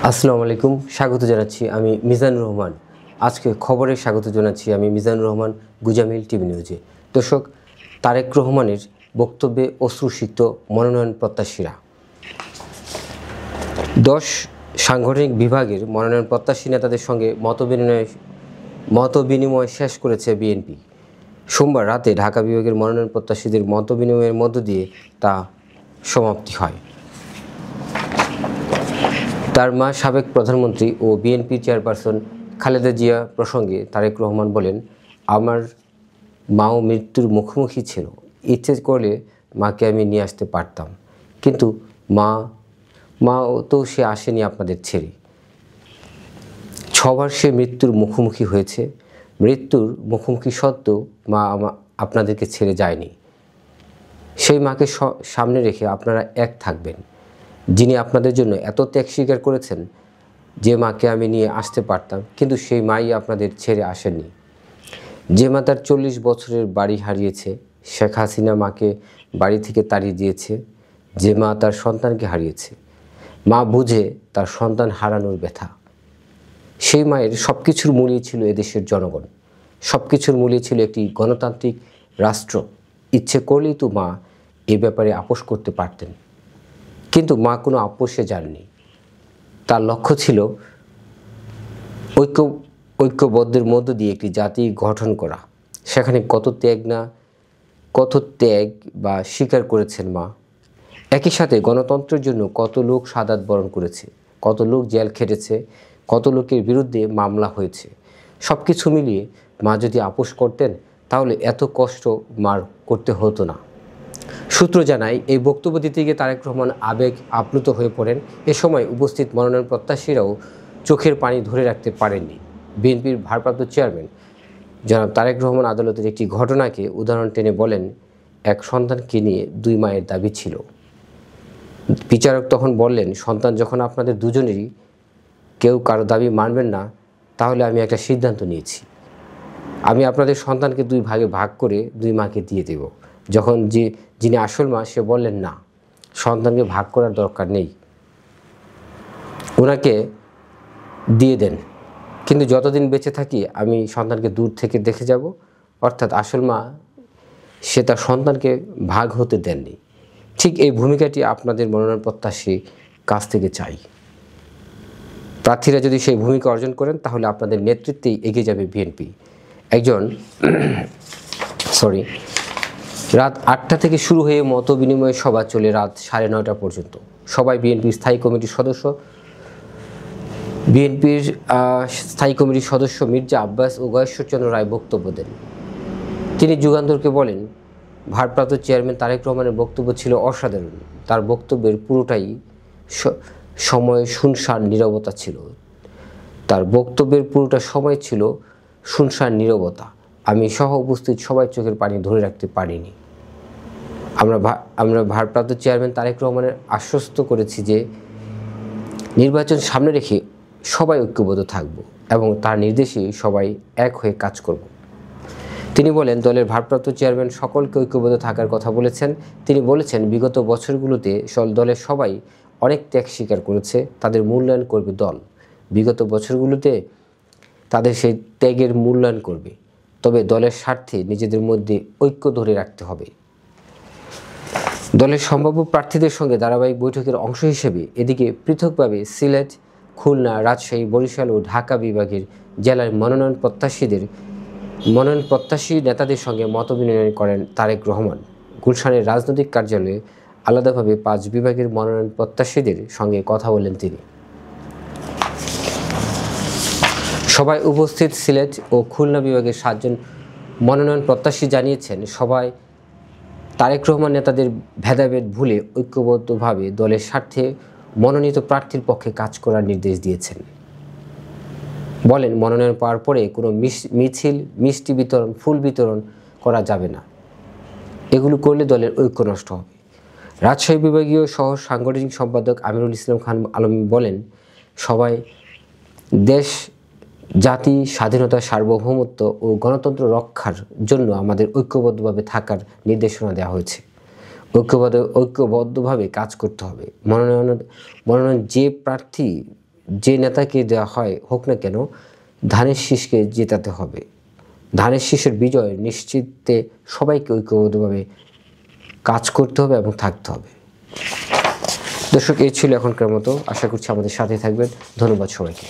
আসসালামু আলাইকুম, স্বাগত জানাচ্ছি আমি মিজানুর রহমান। আজকে খবরে স্বাগত জানাচ্ছি আমি মিজানুর রহমান, গুজামিল টিভি নিউজে। দর্শক, তারেক রহমানের বক্তব্যে অশ্রুসিক্ত মনোনয়ন প্রত্যাশীরা। 10 সাংগঠনিক বিভাগের মনোনয়ন প্রত্যাশী নেতাদের সঙ্গে মতবিনিময় শেষ করেছে বিএনপি। সোমবার রাতে ঢাকা বিভাগের মনোনয়ন প্রত্যাশীদের মতবিনিময়ের মধ্য দিয়ে তা সমাপ্তি হয়। তার মা সাবেক প্রধানমন্ত্রী ও বিএনপি চেয়ারপারসন খালেদা জিয়া প্রসঙ্গে তারেক রহমান বলেন, আমার মাও মৃত্যুর মুখোমুখি ছিল। ইচ্ছে করলে মাকে আমি নিয়ে আসতে পারতাম, কিন্তু মা তো সে আসেনি আপনাদের ছেড়ে। 6বার সে মৃত্যুর মুখোমুখি হয়েছে। মৃত্যুর মুখোমুখি সত্ত্বেও মা আপনাদেরকে ছেড়ে যায়নি। সেই মাকে সামনে রেখে আপনারা এক থাকবেন, যিনি আপনাদের জন্য এত ত্যাগ স্বীকার করেছেন। যে মাকে আমি নিয়ে আসতে পারতাম, কিন্তু সেই মাই আপনাদের ছেড়ে আসেননি। যে মা তার 40 বছরের বাড়ি হারিয়েছে, শেখ হাসিনা মাকে বাড়ি থেকে তাড়িয়ে দিয়েছে। যে মা তার সন্তানকে হারিয়েছে, মা বুঝে তার সন্তান হারানোর ব্যথা। সেই মায়ের সব কিছুর মূলেই ছিল এদেশের জনগণ, সব কিছুর মূলেই ছিল একটি গণতান্ত্রিক রাষ্ট্র। ইচ্ছে করলেই তো মা এ ব্যাপারে আপোষ করতে পারতেন, কিন্তু মা কোনো আপোষে যাননি। তার লক্ষ্য ছিল ঐক্যবদ্ধের মধ্য দিয়ে একটি জাতি গঠন করা। সেখানে কত ত্যাগ বা স্বীকার করেছেন মা। একই সাথে গণতন্ত্রের জন্য কত লোক শাহাদাত বরণ করেছে, কত লোক জেল খেটেছে, কত লোকের বিরুদ্ধে মামলা হয়েছে। সব কিছু মিলিয়ে মা যদি আপোষ করতেন, তাহলে এত কষ্ট মার করতে হতো না। সূত্র জানায়, এই বক্তব্য দিতে গিয়ে তারেক রহমান আবেগ আপ্লুত হয়ে পড়েন। এ সময় উপস্থিত মনোনয়ন প্রত্যাশীরাও চোখের পানি ধরে রাখতে পারেননি। বিএনপির ভারপ্রাপ্ত চেয়ারম্যান জনাব তারেক রহমান আদালতের একটি ঘটনাকে উদাহরণ টেনে বলেন, এক সন্তানকে নিয়ে 2 মায়ের দাবি ছিল। বিচারক তখন বললেন, সন্তান যখন আপনাদের দুজনেরই, কেউ কারো দাবি মানবেন না, তাহলে আমি একটা সিদ্ধান্ত নিয়েছি। আমি আপনাদের সন্তানকে 2 ভাগে ভাগ করে 2 মাকে দিয়ে দেব। যখন যিনি আসল মা, সে বললেন, না, সন্তানকে ভাগ করার দরকার নেই, ওনাকে দিয়ে দেন। কিন্তু যতদিন বেঁচে থাকি আমি সন্তানকে দূর থেকে দেখে যাব। অর্থাৎ আসল মা, সে তার সন্তানকে ভাগ হতে দেননি। ঠিক এই ভূমিকাটি আপনাদের মনোনয়ন প্রত্যাশী কাছ থেকে চাই। প্রার্থীরা যদি সেই ভূমিকা অর্জন করেন, তাহলে আপনাদের নেতৃত্বেই এগিয়ে যাবে বিএনপি। রাত 8টা থেকে শুরু হয়ে মতবিনিময় সভা চলে রাত 9:30 পর্যন্ত। সবাই বিএনপির স্থায়ী কমিটির সদস্য মির্জা আব্বাস ও গয়েশ্বরচন্দ্র রায় বক্তব্য দেন। তিনি যুগান্তরকে বলেন, ভারপ্রাপ্ত চেয়ারম্যান তারেক রহমানের বক্তব্য ছিল অসাধারণ। তার বক্তব্যের পুরোটাই সময় শুনশান নীরবতা ছিল। তার বক্তব্যের পুরোটা সময় ছিল শুনশান নীরবতা। আমি সহ উপস্থিত সবাই চোখের পানি ধরে রাখতে পারিনি। আমরা ভারপ্রাপ্ত চেয়ারম্যান তারেক রহমানের আশ্বস্ত করেছি যে নির্বাচন সামনে রেখে সবাই ঐক্যবদ্ধ থাকব এবং তার নির্দেশে সবাই এক হয়ে কাজ করব। তিনি বলেন, দলের ভারপ্রাপ্ত চেয়ারম্যান সকলকে ঐক্যবদ্ধ থাকার কথা বলেছেন। তিনি বলেছেন, বিগত বছরগুলোতে দলের সবাই অনেক ত্যাগ স্বীকার করেছে, তাদের মূল্যায়ন করবে দল। বিগত বছরগুলোতে তাদের সেই ত্যাগের মূল্যায়ন করবে, তবে দলের স্বার্থে নিজেদের মধ্যে ঐক্য ধরে রাখতে হবে। দলের সম্ভাব্য প্রার্থীদের সঙ্গে ধারাবাহিক বৈঠকের অংশ হিসেবে এদিকে পৃথকভাবে সিলেট, খুলনা, রাজশাহী, বরিশাল ও ঢাকা বিভাগের জেলার মনোনয়ন প্রত্যাশী নেতাদের সঙ্গে মতবিনিময় করেন তারেক রহমান। গুলশানের রাজনৈতিক কার্যালয়ে আলাদাভাবে 5 বিভাগের মনোনয়ন প্রত্যাশীদের সঙ্গে কথা বলেন তিনি। সবাই উপস্থিত সিলেট ও খুলনা বিভাগের 7 জন মনোনয়ন প্রত্যাশী জানিয়েছেন, সবাই তারেক রহমান নেতাদের ভেদাভেদ ভুলে ঐক্যবদ্ধভাবে দলের স্বার্থে মনোনীত প্রার্থীর পক্ষে কাজ করার নির্দেশ দিয়েছেন। বলেন, মনোনয়ন পাওয়ার পরে কোনো মিছিল, মিষ্টি বিতরণ, ফুল বিতরণ করা যাবে না। এগুলো করলে দলের ঐক্য নষ্ট হবে। রাজশাহী বিভাগীয় সহ সাংগঠনিক সম্পাদক আমিরুল ইসলাম খান আলম বলেন, সবাই দেশ, জাতি, স্বাধীনতা, সার্বভৌমত্ব ও গণতন্ত্র রক্ষার জন্য আমাদের ঐক্যবদ্ধভাবে থাকার নির্দেশনা দেওয়া হয়েছে। ঐক্যবদ্ধভাবে কাজ করতে হবে। মনোনয়ন যে প্রার্থী যে নেতাকে দেওয়া হয় হোক না কেন, ধানের শীষকে জেতাতে হবে। ধানের শীষের বিজয় নিশ্চিতে সবাইকে ঐক্যবদ্ধভাবে কাজ করতে হবে এবং থাকতে হবে। দর্শক, এই ছিল এখনকার মতো। আশা করছি আমাদের সাথে থাকবেন। ধন্যবাদ সবাইকে।